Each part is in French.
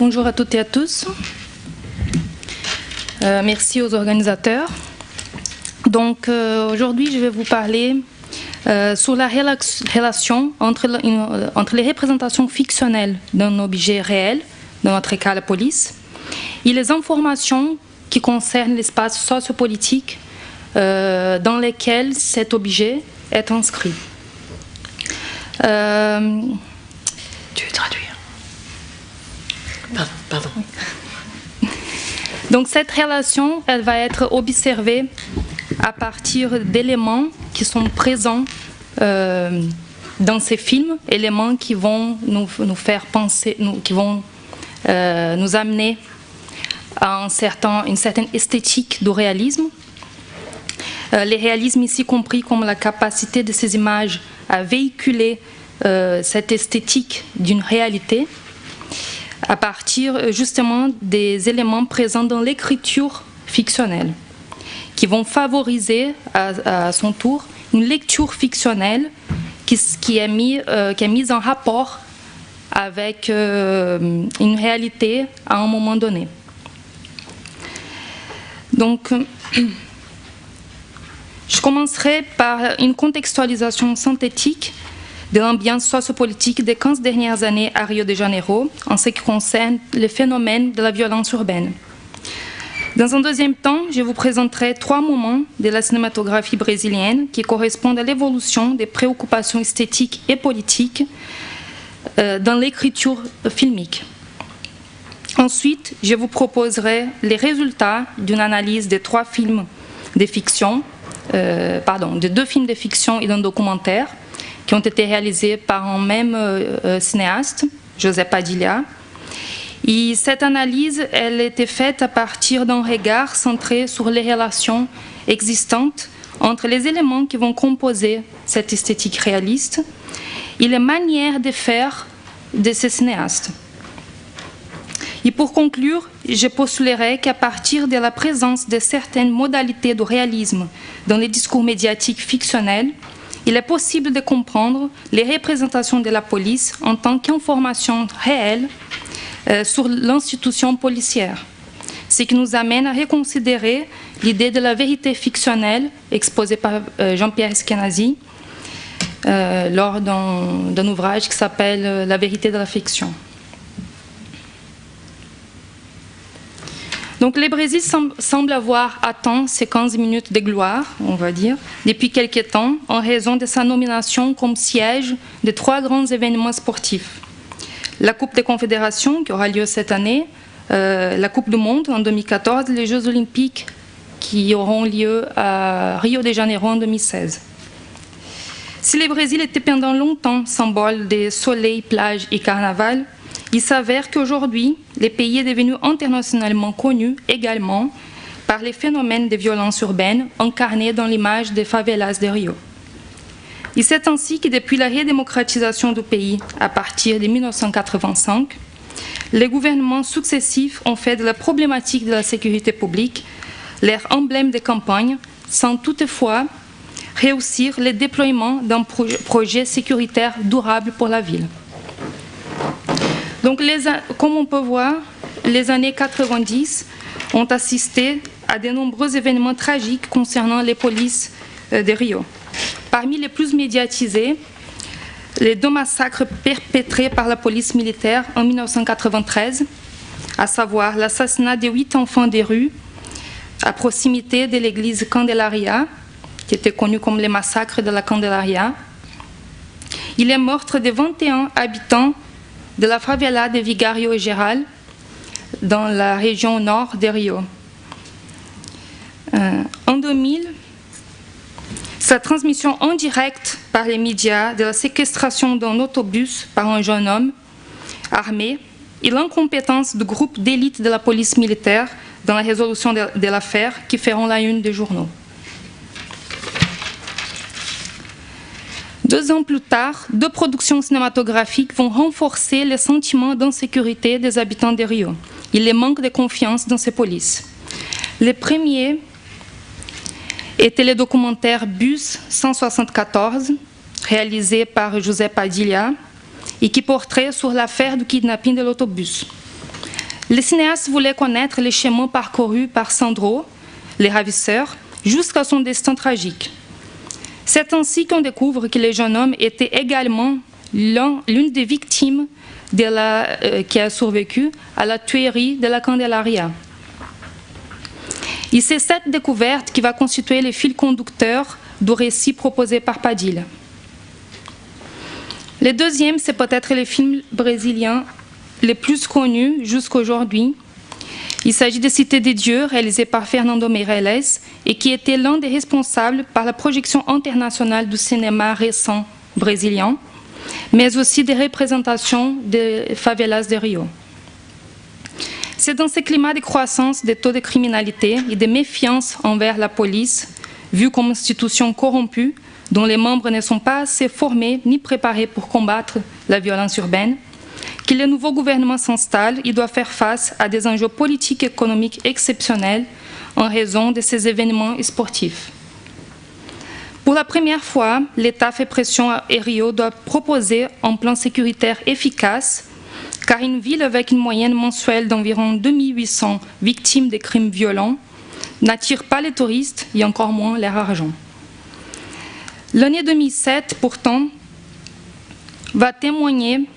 Bonjour à toutes et à tous. Merci aux organisateurs. Donc aujourd'hui, je vais vous parler sur la relation entre les représentations fictionnelles d'un objet réel, dans notre cas la police, et les informations qui concernent l'espace sociopolitique dans lequel cet objet est inscrit. Tu veux traduire? Pardon. Donc cette relation, elle va être observée à partir d'éléments qui sont présents dans ces films, éléments qui vont nous faire penser, qui vont nous amener à une certaine esthétique du réalisme. Les réalismes ici compris comme la capacité de ces images à véhiculer cette esthétique d'une réalité à partir justement des éléments présents dans l'écriture fictionnelle qui vont favoriser à son tour une lecture fictionnelle qui est mise en rapport avec une réalité à un moment donné. Donc, je commencerai par une contextualisation synthétique de l'ambiance sociopolitique des 15 dernières années à Rio de Janeiro en ce qui concerne le phénomène de la violence urbaine. Dans un deuxième temps, je vous présenterai 3 moments de la cinématographie brésilienne qui correspondent à l'évolution des préoccupations esthétiques et politiques dans l'écriture filmique. Ensuite, je vous proposerai les résultats d'une analyse des 2 films de fiction et d'un documentaire qui ont été réalisés par un même cinéaste, José Padilha. Et cette analyse, elle était faite à partir d'un regard centré sur les relations existantes entre les éléments qui vont composer cette esthétique réaliste et les manières de faire de ces cinéastes. Et pour conclure, je postulerai qu'à partir de la présence de certaines modalités de réalisme dans les discours médiatiques fictionnels, il est possible de comprendre les représentations de la police en tant qu'information réelle sur l'institution policière, ce qui nous amène à reconsidérer l'idée de la vérité fictionnelle exposée par Jean-Pierre Eskenazi lors d'un ouvrage qui s'appelle « La vérité de la fiction ». Donc le Brésil semble avoir atteint ces 15 minutes de gloire, on va dire, depuis quelques temps, en raison de sa nomination comme siège de 3 grands événements sportifs. La Coupe des Confédérations, qui aura lieu cette année, la Coupe du Monde en 2014, les Jeux Olympiques qui auront lieu à Rio de Janeiro en 2016. Si le Brésil était pendant longtemps symbole de soleil, plage et carnaval, il s'avère qu'aujourd'hui, le pays est devenu internationalement connu également par les phénomènes de violence urbaine incarnés dans l'image des favelas de Rio. Et c'est ainsi que depuis la redémocratisation du pays à partir de 1985, les gouvernements successifs ont fait de la problématique de la sécurité publique leur emblème de campagne sans toutefois réussir le déploiement d'un projet sécuritaire durable pour la ville. Donc, comme on peut voir, les années 90 ont assisté à de nombreux événements tragiques concernant les polices de Rio. Parmi les plus médiatisés, les 2 massacres perpétrés par la police militaire en 1993, à savoir l'assassinat de 8 enfants des rues à proximité de l'église Candelaria, qui était connue comme les massacres de la Candelaria, et les meurtres de 21 habitants de la favela de Vigário Geral, dans la région nord de Rio. En 2000, sa transmission en direct par les médias de la séquestration d'un autobus par un jeune homme armé et l'incompétence du groupe d'élite de la police militaire dans la résolution de l'affaire qui feront la une des journaux. 2 ans plus tard, 2 productions cinématographiques vont renforcer le sentiment d'insécurité des habitants de Rio et le manque de confiance dans ces polices. Le premier était le documentaire Bus 174, réalisé par José Padilha, et qui porterait sur l'affaire du kidnapping de l'autobus. Les cinéastes voulaient connaître les chemins parcourus par Sandro, les ravisseurs, jusqu'à son destin tragique. C'est ainsi qu'on découvre que le jeune homme était également l'une des victimes qui a survécu à la tuerie de la Candelaria. Et c'est cette découverte qui va constituer le fil conducteur du récit proposé par Padilha. Le deuxième, c'est peut-être le film brésilien le plus connu jusqu'à aujourd'hui. Il s'agit de Cité des dieux, réalisé par Fernando Meirelles, et qui était l'un des responsables par la projection internationale du cinéma récent brésilien, mais aussi des représentations des favelas de Rio. C'est dans ce climat de croissance des taux de criminalité et de méfiance envers la police, vue comme institution corrompue, dont les membres ne sont pas assez formés ni préparés pour combattre la violence urbaine, que le nouveau gouvernement s'installe et doit faire face à des enjeux politiques et économiques exceptionnels en raison de ces événements sportifs. Pour la première fois, l'État fait pression et Rio doit proposer un plan sécuritaire efficace, car une ville avec une moyenne mensuelle d'environ 2800 victimes de crimes violents n'attire pas les touristes et encore moins leur argent. L'année 2007, pourtant, va témoigner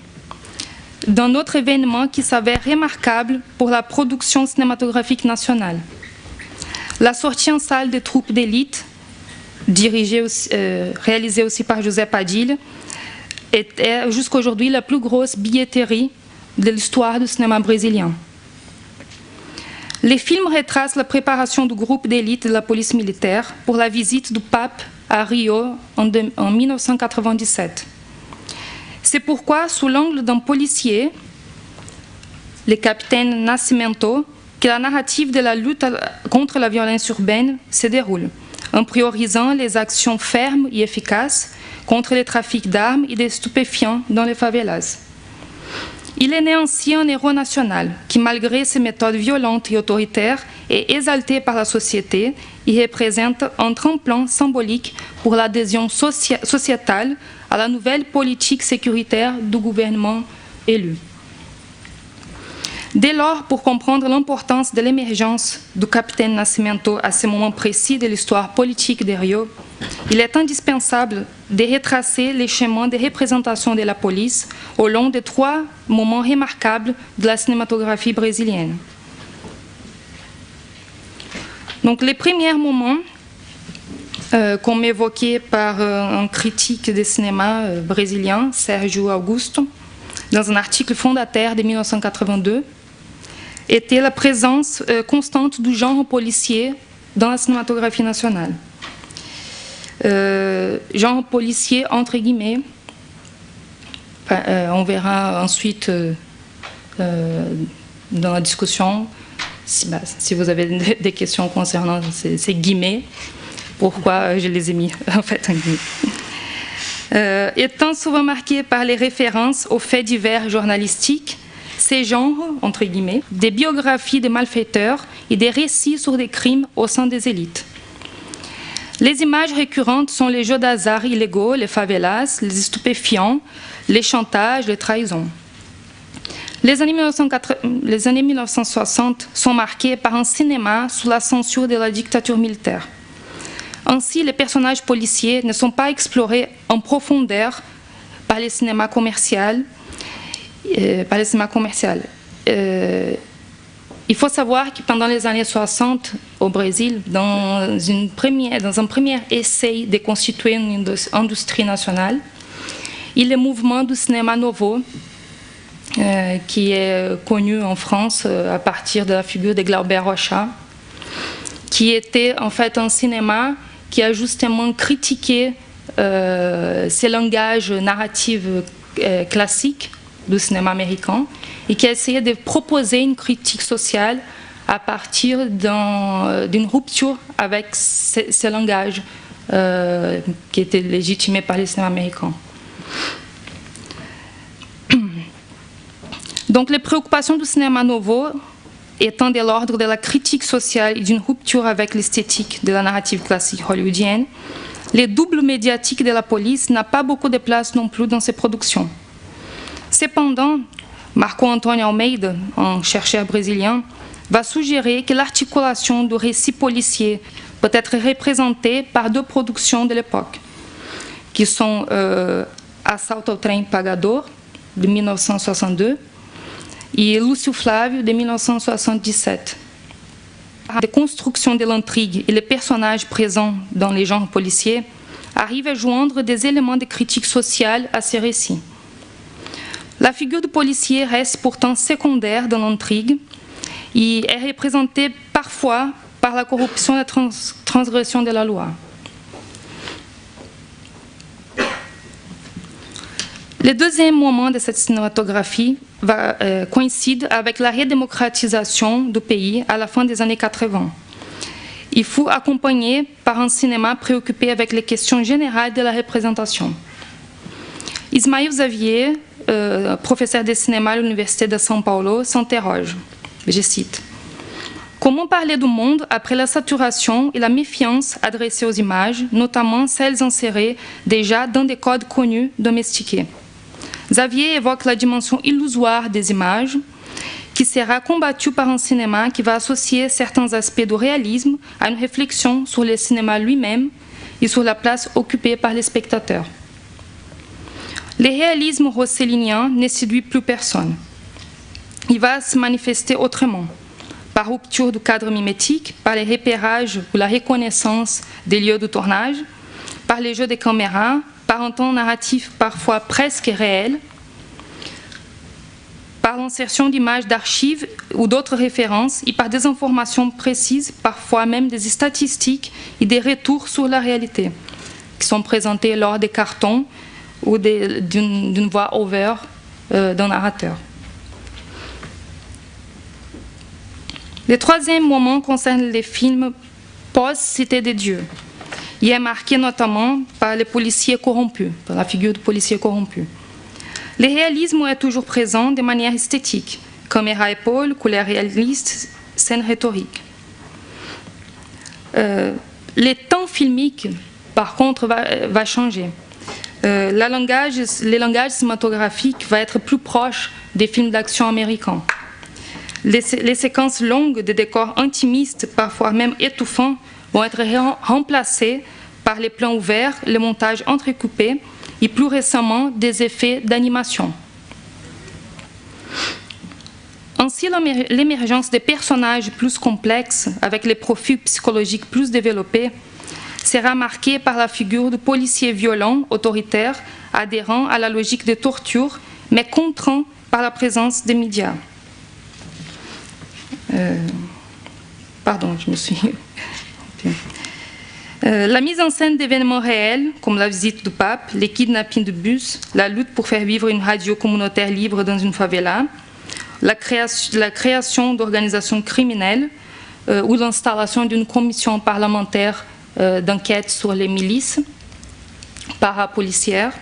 d'un autre événement qui s'avère remarquable pour la production cinématographique nationale. La sortie en salle des troupes d'élite, réalisée aussi par José Padilha, est jusqu'à aujourd'hui la plus grosse billetterie de l'histoire du cinéma brésilien. Les films retracent la préparation du groupe d'élite de la police militaire pour la visite du pape à Rio en 1997. C'est pourquoi, sous l'angle d'un policier, le capitaine Nascimento, que la narrative de la lutte contre la violence urbaine se déroule, en priorisant les actions fermes et efficaces contre le trafic d'armes et de stupéfiants dans les favelas. Il est né ainsi un héros national qui, malgré ses méthodes violentes et autoritaires, est exalté par la société et représente un tremplin symbolique pour l'adhésion sociétale à la nouvelle politique sécuritaire du gouvernement élu. Dès lors, pour comprendre l'importance de l'émergence du capitaine Nascimento à ce moment précis de l'histoire politique de Rio, il est indispensable de retracer les chemins de représentation de la police au long de 3 moments remarquables de la cinématographie brésilienne. Donc, les premiers moments, comme évoqué par un critique de cinéma brésilien, Sérgio Augusto, dans un article fondateur de 1982, était la présence constante du genre policier dans la cinématographie nationale. Genre policier entre guillemets, on verra ensuite dans la discussion, si vous avez des questions concernant ces guillemets, pourquoi je les ai mis en fait en guillemets. Étant souvent marqué par les références aux faits divers journalistiques, ces genres, entre guillemets, des biographies de malfaiteurs et des récits sur des crimes au sein des élites. Les images récurrentes sont les jeux d'hasard illégaux, les favelas, les stupéfiants, les chantages, les trahisons. Les années 1960 sont marquées par un cinéma sous la censure de la dictature militaire. Ainsi, les personnages policiers ne sont pas explorés en profondeur par les cinémas commerciaux. Il faut savoir que pendant les années 60, au Brésil, dans un premier essai de constituer une industrie nationale, il y a le mouvement du cinéma novo, qui est connu en France à partir de la figure de Glauber Rocha, qui était en fait un cinéma qui a justement critiqué ces langages narratifs classiques du cinéma américain et qui a essayé de proposer une critique sociale à partir d'une rupture avec ces langages qui étaient légitimés par les cinémas américains. Donc les préoccupations du cinéma nouveau étant de l'ordre de la critique sociale et d'une rupture avec l'esthétique de la narrative classique hollywoodienne, les doubles médiatiques de la police n'a pas beaucoup de place non plus dans ces productions. Cependant, Marco Antônio Almeida, un chercheur brésilien, va suggérer que l'articulation du récit policier peut être représentée par deux productions de l'époque, qui sont Assalto ao Trem Pagador, de 1962, et Lúcio Flávio, de 1977. La construction de l'intrigue et les personnages présents dans les genres policiers arrivent à joindre des éléments de critique sociale à ces récits. La figure du policier reste pourtant secondaire dans l'intrigue et est représentée parfois par la corruption et la transgression de la loi. Le deuxième moment de cette cinématographie coïncide avec la redémocratisation du pays à la fin des années 80. Il fut accompagné par un cinéma préoccupé avec les questions générales de la représentation. Ismail Xavier, professeur de cinéma à l'Université de São Paulo, s'interroge, je cite, « Comment parler du monde après la saturation et la méfiance adressées aux images, notamment celles insérées déjà dans des codes connus domestiqués ?» Xavier évoque la dimension illusoire des images, qui sera combattue par un cinéma qui va associer certains aspects du réalisme à une réflexion sur le cinéma lui-même et sur la place occupée par les spectateurs. Le réalisme rossellinien ne séduit plus personne. Il va se manifester autrement, par rupture du cadre mimétique, par les repérages ou la reconnaissance des lieux de tournage, par les jeux de caméra, par un ton narratif parfois presque réel, par l'insertion d'images d'archives ou d'autres références et par des informations précises, parfois même des statistiques et des retours sur la réalité, qui sont présentés lors des cartons ou d'une voix over d'un narrateur. Le troisième moment concerne les films post-Cité des Dieux. Il est marqué notamment par les policiers corrompus, par la figure du policier corrompu. Le réalisme est toujours présent de manière esthétique, caméra épaule, couleurs réalistes, scène rhétorique. Le temps filmique, par contre, va changer. Le langage cinématographique va être plus proche des films d'action américains. Les séquences longues de décors intimistes, parfois même étouffants, vont être remplacées par les plans ouverts, les montages entrecoupés et plus récemment des effets d'animation. Ainsi, l'émergence des personnages plus complexes, avec les profils psychologiques plus développés, sera marquée par la figure du policier violent, autoritaire, adhérent à la logique de torture, mais contraint par la présence des médias. Pardon, je me suis... La mise en scène d'événements réels, comme la visite du pape, les kidnappings de bus, la lutte pour faire vivre une radio communautaire libre dans une favela, la création d'organisations criminelles ou l'installation d'une commission parlementaire d'enquête sur les milices parapolicières,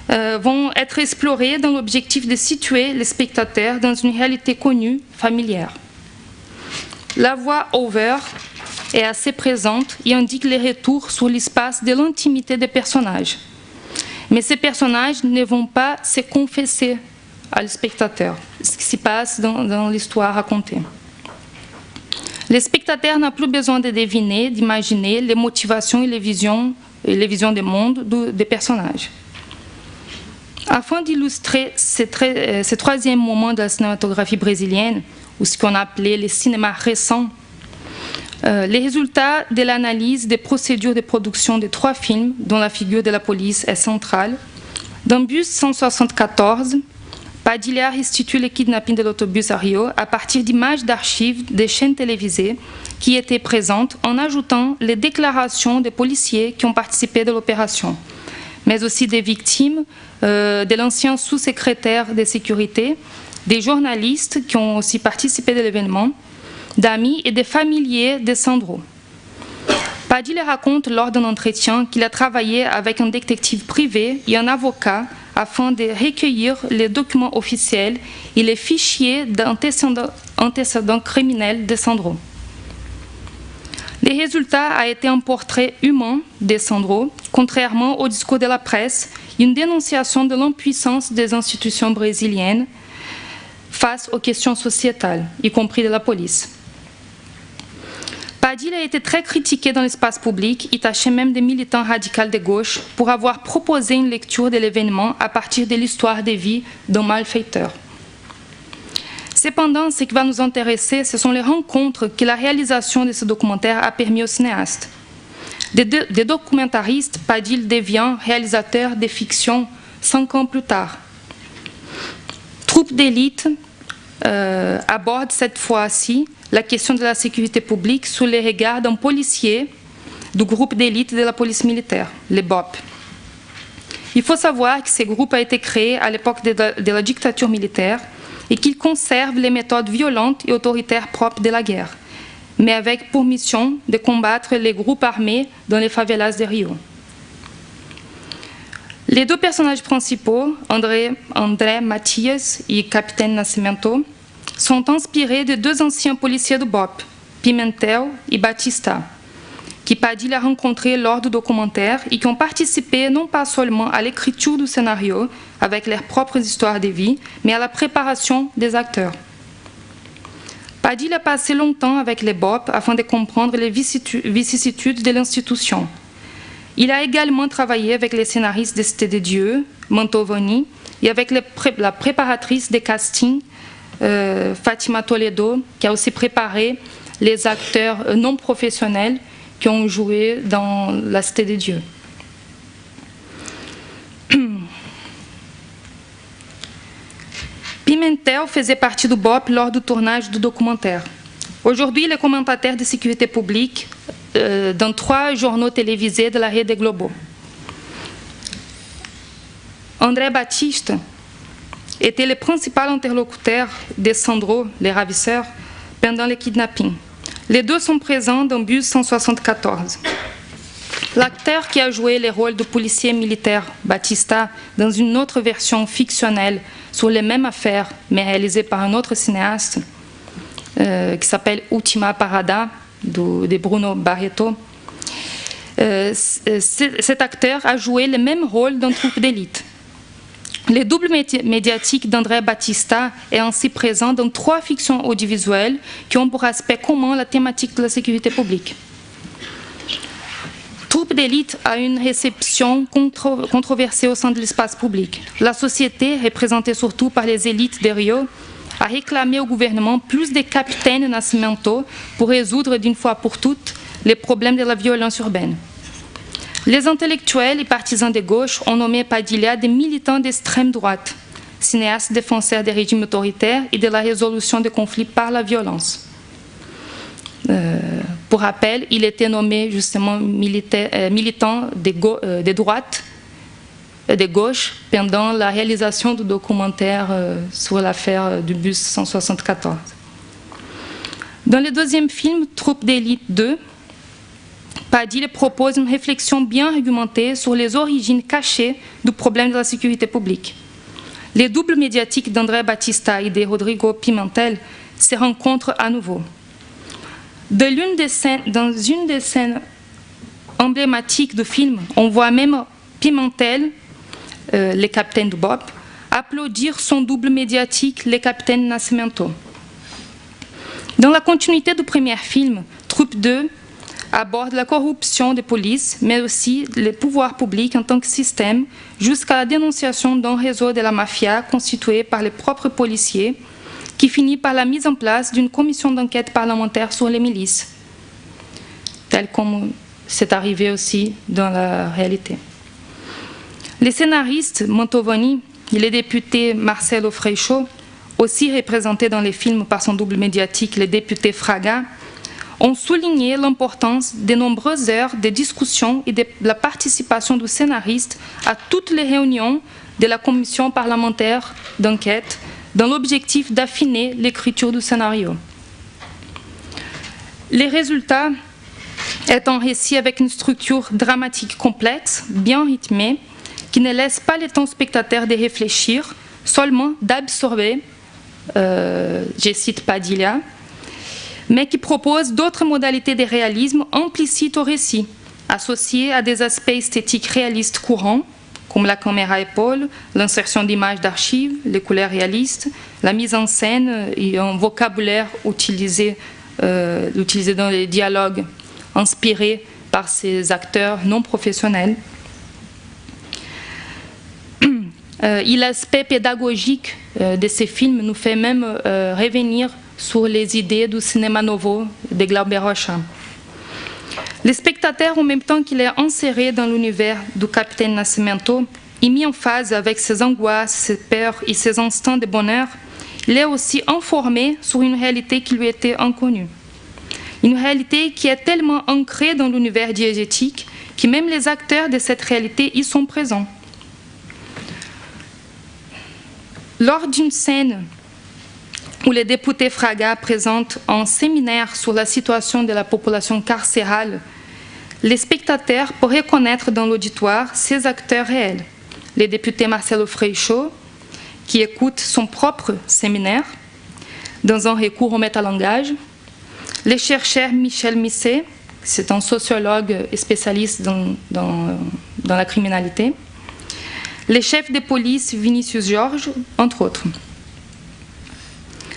vont être explorées dans l'objectif de situer les spectateurs dans une réalité connue, familière. La voix over est assez présente et indique les retours sur l'espace de l'intimité des personnages. Mais ces personnages ne vont pas se confesser au spectateur, ce qui se passe dans l'histoire racontée. Le spectateur n'a plus besoin de deviner, d'imaginer les motivations et les visions des mondes des personnages. Afin d'illustrer ce troisième moment de la cinématographie brésilienne, ou ce qu'on appelait le cinéma récent, les résultats de l'analyse des procédures de production de 3 films, dont la figure de la police est centrale. Dans Bus 174, Padilha restitue le kidnapping de l'autobus à Rio à partir d'images d'archives des chaînes télévisées qui étaient présentes, en ajoutant les déclarations des policiers qui ont participé de l'opération, mais aussi des victimes, de l'ancien sous-secrétaire de sécurité, des journalistes qui ont aussi participé de l'événement, d'amis et des familiers de Sandro. Padilha raconte lors d'un entretien qu'il a travaillé avec un détective privé et un avocat afin de recueillir les documents officiels et les fichiers d'antécédents criminels de Sandro. Le résultat a été un portrait humain de Sandro, contrairement au discours de la presse, une dénonciation de l'impuissance des institutions brésiliennes, face aux questions sociétales, y compris de la police. Padilla a été très critiqué dans l'espace public et taché même des militants radicaux de gauche pour avoir proposé une lecture de l'événement à partir de l'histoire de vie d'un malfaiteur. Cependant, ce qui va nous intéresser, ce sont les rencontres que la réalisation de ce documentaire a permis aux cinéastes. Des documentaristes, Padilla devient réalisateur de fiction 5 ans plus tard. Troupe d'élite aborde cette fois-ci la question de la sécurité publique sous les regards d'un policier du groupe d'élite de la police militaire, les BOP. Il faut savoir que ce groupe a été créé à l'époque de la dictature militaire et qu'il conserve les méthodes violentes et autoritaires propres de la guerre, mais avec pour mission de combattre les groupes armés dans les favelas de Rio. Les deux personnages principaux, André Matias et Capitaine Nascimento, sont inspirés de deux anciens policiers du BOP, Pimentel et Batista, qui Padilla a rencontrés lors du documentaire et qui ont participé non pas seulement à l'écriture du scénario avec leurs propres histoires de vie, mais à la préparation des acteurs. Padilla a passé longtemps avec les BOP afin de comprendre les vicissitudes de l'institution. Il a également travaillé avec les scénaristes de Cité de Dieu, Mantovani, et avec la préparatrice des castings, Fatima Toledo, qui a aussi préparé les acteurs non professionnels qui ont joué dans la Cité de Dieu. Pimentel faisait partie du BOP lors du tournage du documentaire. Aujourd'hui, il est commentateur de sécurité publique dans 3 journaux télévisés de la Rede Globo. André Batista était le principal interlocuteur de Sandro, les ravisseurs, pendant le kidnapping. Les deux sont présents dans Bus 174. L'acteur qui a joué le rôle de policier militaire, Batista, dans une autre version fictionnelle sur les mêmes affaires, mais réalisée par un autre cinéaste, qui s'appelle Ultima Parada, de Bruno Barreto. Cet acteur a joué le même rôle d'un troupe d'élite. Le double médiatique d'André Batista est ainsi présent dans 3 fictions audiovisuelles qui ont pour aspect commun la thématique de la sécurité publique. Troupe d'élite a une réception controversée au sein de l'espace public. La société, représentée surtout par les élites de Rio, a réclamé au gouvernement plus de capitaines Nascimento pour résoudre d'une fois pour toutes les problèmes de la violence urbaine. Les intellectuels et partisans de gauche ont nommé Padilla des militants d'extrême droite, cinéastes défenseurs des régimes autoritaires et de la résolution des conflits par la violence. Pour rappel, il était nommé justement militant de droite, de gauche, pendant la réalisation du documentaire sur l'affaire du bus 174. Dans le deuxième film, Troupe d'élite 2, Padilla propose une réflexion bien argumentée sur les origines cachées du problème de la sécurité publique. Les doubles médiatiques d'André Batista et de Rodrigo Pimentel se rencontrent à nouveau. Dans une des scènes emblématiques du film, on voit même Pimentel, le capitaine du BOP, applaudir son double médiatique, le capitaine Nascimento. Dans la continuité du premier film, Troupe 2 aborde la corruption des polices, mais aussi les pouvoirs publics en tant que système, jusqu'à la dénonciation d'un réseau de la mafia constitué par les propres policiers, qui finit par la mise en place d'une commission d'enquête parlementaire sur les milices, tel comme c'est arrivé aussi dans la réalité. Les scénaristes Mantovani et le député Marcelo Freixo, aussi représentés dans les films par son double médiatique, le député Fraga, ont souligné l'importance des nombreuses heures de discussion et de la participation du scénariste à toutes les réunions de la commission parlementaire d'enquête dans l'objectif d'affiner l'écriture du scénario. Les résultats est un récit avec une structure dramatique complexe, bien rythmée, qui ne laisse pas le temps au spectateur de réfléchir, seulement d'absorber, je cite Padilla, mais qui propose d'autres modalités de réalisme implicites au récit, associées à des aspects esthétiques réalistes courants, comme la caméra épaule, l'insertion d'images d'archives, les couleurs réalistes, la mise en scène et un vocabulaire utilisé dans les dialogues inspirés par ces acteurs non professionnels. Et l'aspect pédagogique de ces films nous fait même revenir sur les idées du cinéma nouveau de Glauber Rocha. Le spectateur, en même temps qu'il est inséré dans l'univers du Capitaine Nascimento et mis en phase avec ses angoisses, ses peurs et ses instants de bonheur, il est aussi informé sur une réalité qui lui était inconnue. Une réalité qui est tellement ancrée dans l'univers diégétique que même les acteurs de cette réalité y sont présents. Lors d'une scène où le député Fraga présente un séminaire sur la situation de la population carcérale, les spectateurs peuvent reconnaître dans l'auditoire ces acteurs réels. Le député Marcelo Freixo, qui écoute son propre séminaire dans un recours au métalangage, le chercheur Michel Misset, c'est un sociologue et spécialiste dans la criminalité, le chef de police Vinicius Georges, entre autres.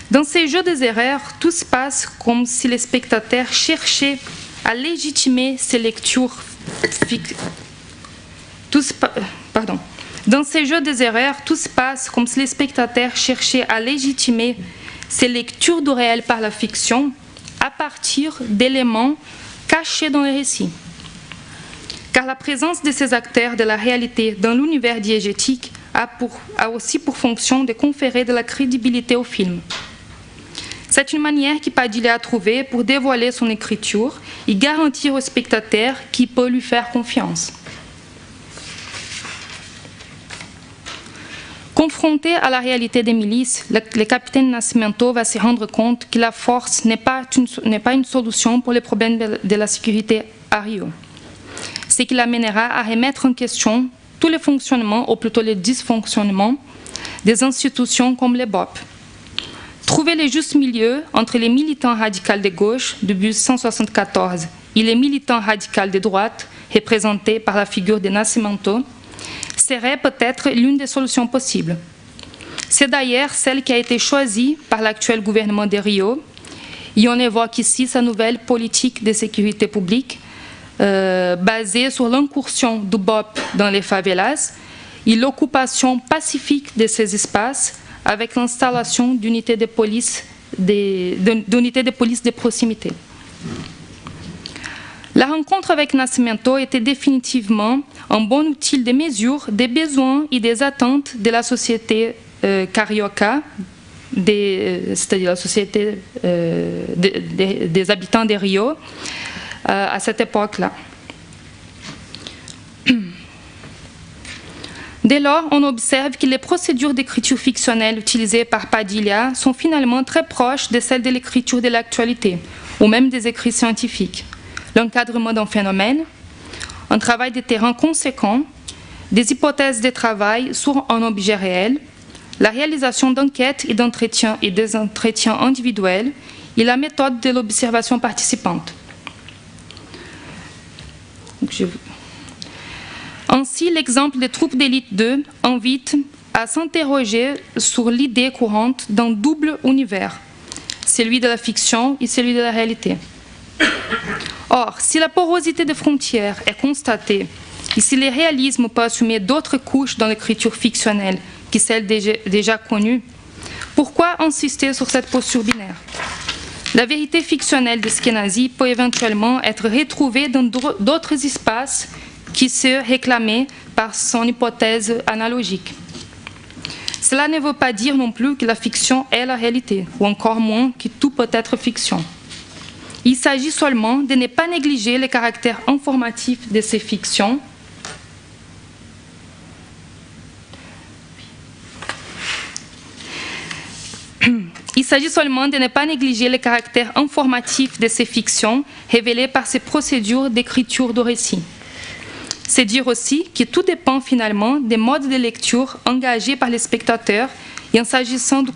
Dans ces jeux des erreurs, tout se passe comme si les spectateurs cherchaient à légitimer ces lectures Dans ces jeux des erreurs, tout se passe comme si les spectateurs cherchaient à légitimer ces lectures du réel par la fiction à partir d'éléments cachés dans le récit. Car la présence de ces acteurs de la réalité dans l'univers diégétique a aussi pour fonction de conférer de la crédibilité au film. C'est une manière que Padilha a trouvée pour dévoiler son écriture et garantir au spectateur qu'il peut lui faire confiance. Confronté à la réalité des milices, le capitaine Nascimento va se rendre compte que la force n'est pas une solution pour les problèmes de la sécurité à Rio. Ce qui l'amènera à remettre en question tous les fonctionnements, ou plutôt les dysfonctionnements, des institutions comme les BOP. Trouver le juste milieu entre les militants radicaux de gauche du bus 174 et les militants radicaux de droite, représentés par la figure de Nascimento, serait peut-être l'une des solutions possibles. C'est d'ailleurs celle qui a été choisie par l'actuel gouvernement de Rio, et on évoque ici sa nouvelle politique de sécurité publique, basée sur l'incursion du BOP dans les favelas et l'occupation pacifique de ces espaces avec l'installation d'unités de police de proximité. La rencontre avec Nascimento était définitivement un bon outil de mesure des besoins et des attentes de la société carioca, c'est-à-dire la société des habitants de Rio, à cette époque-là. Dès lors, on observe que les procédures d'écriture fictionnelle utilisées par Padilha sont finalement très proches de celles de l'écriture de l'actualité, ou même des écrits scientifiques. L'encadrement d'un phénomène, un travail de terrain conséquent, des hypothèses de travail sur un objet réel, la réalisation d'enquêtes et d'entretiens et des entretiens individuels et la méthode de l'observation participante. Ainsi, l'exemple des troupes d'élite 2 invite à s'interroger sur l'idée courante d'un double univers, celui de la fiction et celui de la réalité. Or, si la porosité des frontières est constatée et si le réalisme peut assumer d'autres couches dans l'écriture fictionnelle que celles déjà connues, pourquoi insister sur cette posture binaire? La vérité fictionnelle d'Eskenazi peut éventuellement être retrouvée dans d'autres espaces qui se réclamaient par son hypothèse analogique. Cela ne veut pas dire non plus que la fiction est la réalité, ou encore moins que tout peut être fiction. Il s'agit seulement de ne pas négliger le caractère informatif de ces fictions. Il s'agit seulement de ne pas négliger le caractère informatif de ces fictions révélées par ces procédures d'écriture de récit. C'est dire aussi que tout dépend finalement des modes de lecture engagés par les spectateurs et en s'agissant du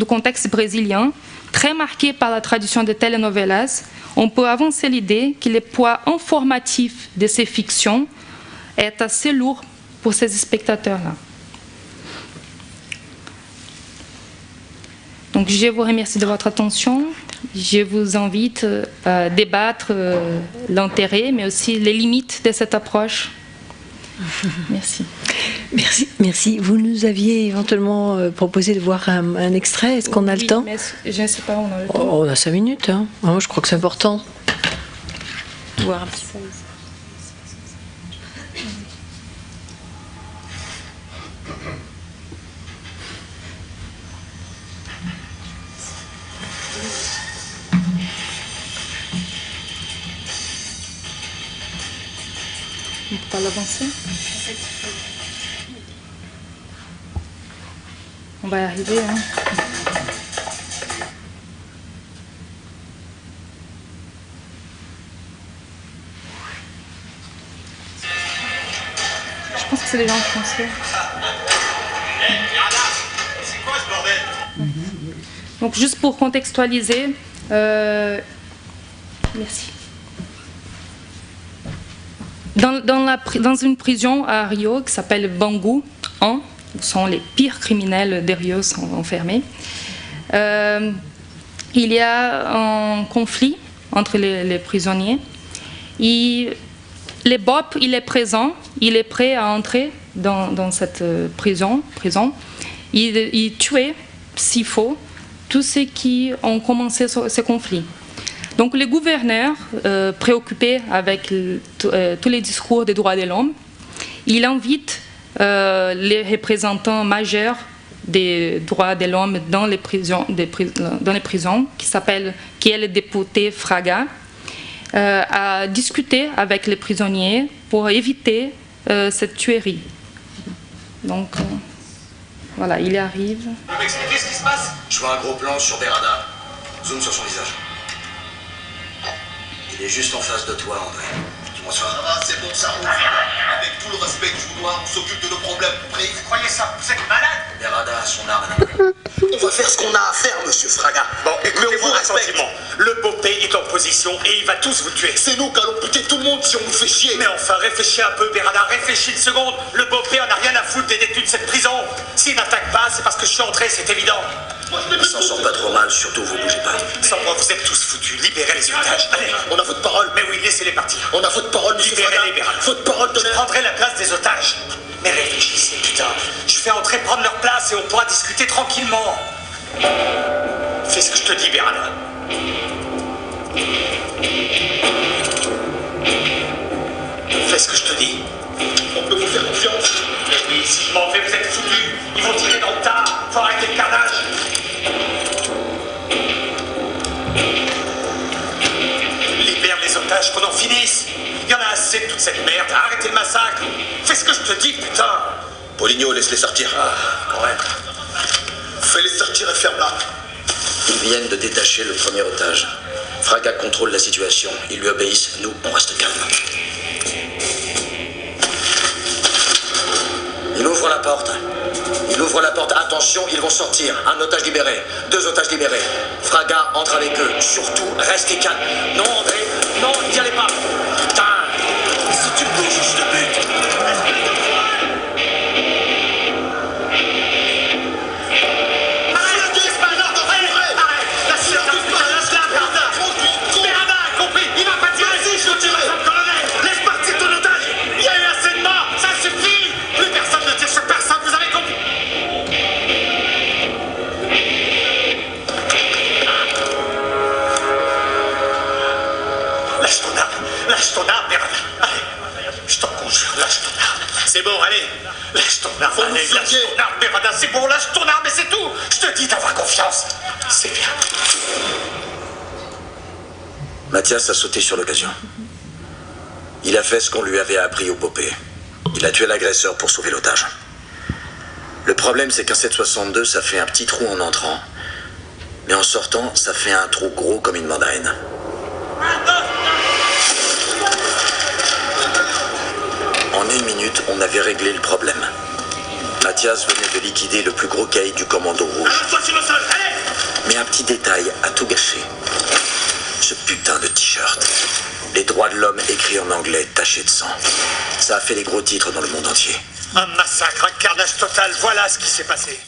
contexte brésilien, très marqué par la tradition des telenovelas, on peut avancer l'idée que le poids informatif de ces fictions est assez lourd pour ces spectateurs-là. Donc je vous remercie de votre attention. Je vous invite à débattre l'intérêt, mais aussi les limites de cette approche. Merci. Merci, merci. Vous nous aviez éventuellement proposé de voir un extrait. Est-ce qu'on a le temps? Mais je ne sais pas, on a le temps. Oh, on a 5 minutes. Hein. Oh, je crois que c'est important. Voir un petit peu. On ne peut pas l'avancer. On va y arriver. Hein. Je pense que c'est déjà en français. C'est quoi ce bordel? Donc juste pour contextualiser, merci. Dans une prison à Rio qui s'appelle Bangu 1, où sont les pires criminels de Rio sont enfermés, il y a un conflit entre les prisonniers. Et le BOP, il est présent, il est prêt à entrer dans cette prison. Il tuait, s'il faut, tous ceux qui ont commencé ce conflit. Donc le gouverneur, préoccupé avec tous les discours des droits de l'homme, il invite les représentants majeurs des droits de l'homme dans les prisons, qui est le député Fraga, à discuter avec les prisonniers pour éviter cette tuerie. Donc voilà, il arrive. Vous pouvez m'expliquer ce qui se passe? Je vois un gros plan sur Berada. Zoom sur son visage. Il est juste en face de toi, André. Dis-moi ça. Ça va, c'est bon, ça roule. Avec tout le respect que je vous dois, on s'occupe de nos problèmes. Compris? Vous croyez ça? Vous êtes malade? Berada a son arme à la main. On va faire ce qu'on a à faire, monsieur Fraga. Bon, écoutez-moi attentivement. Le Bopé est en position et il va tous vous tuer. C'est nous qui allons buter tout le monde si on nous fait chier. Mais enfin, réfléchis un peu, Berada. Réfléchis une seconde. Le Bopé en a rien à foutre des détenus de cette prison. S'il n'attaque pas, c'est parce que je suis entré, c'est évident. Il s'en sort pas trop mal, surtout vous bougez pas. Sans moi, vous êtes tous foutus. Libérez les otages. Allez, on a votre parole. Mais oui, laissez-les partir. On a votre parole, monsieur Fraga. Libérez-les, Berada. Votre parole de... Je prendrai la place des otages. Mais réfléchissez, putain. Je fais entrer prendre leur place et on pourra discuter tranquillement. Fais ce que je te dis, Berada. Fais ce que je te dis. On peut vous faire confiance. Oui, si je m'en vais, vous êtes foutus. Ils vont tirer dans le tas. Faut arrêter le carnage. Libère les otages, qu'on en finisse. Il y en a assez de toute cette merde. Arrêtez le massacre. Fais ce que je te dis, putain. Poligno, laisse-les sortir. Ah, quand même. Fais-les sortir et ferme-la. Ils viennent de détacher le premier otage. Fraga contrôle la situation. Ils lui obéissent. Nous, on reste calme. Il ouvre la porte. Il ouvre la porte. Attention, ils vont sortir. Un otage libéré. 2 otages libérés. Fraga entre avec eux. Surtout, restez calme. Non, André. Non, n'y allez pas. Putain. Si tu bouges, je te bute. Lâche ton arme, Berada. Allez, je t'en conjure, lâche ton arme. C'est bon, allez. Lâche ton arme, allez, lâche ton arme, Berada. C'est bon, lâche ton arme et c'est tout. Je te dis d'avoir confiance. C'est bien. Mathias a sauté sur l'occasion. Il a fait ce qu'on lui avait appris au Bopé. Il a tué l'agresseur pour sauver l'otage. Le problème, c'est qu'un 7,62, ça fait un petit trou en entrant. Mais en sortant, ça fait un trou gros comme une mandarine. En 1 minute, on avait réglé le problème. Mathias venait de liquider le plus gros caïd du commando rouge. Mais un petit détail a tout gâché. Ce putain de t-shirt. Les droits de l'homme écrits en anglais, tachés de sang. Ça a fait les gros titres dans le monde entier. Un massacre, un carnage total, voilà ce qui s'est passé.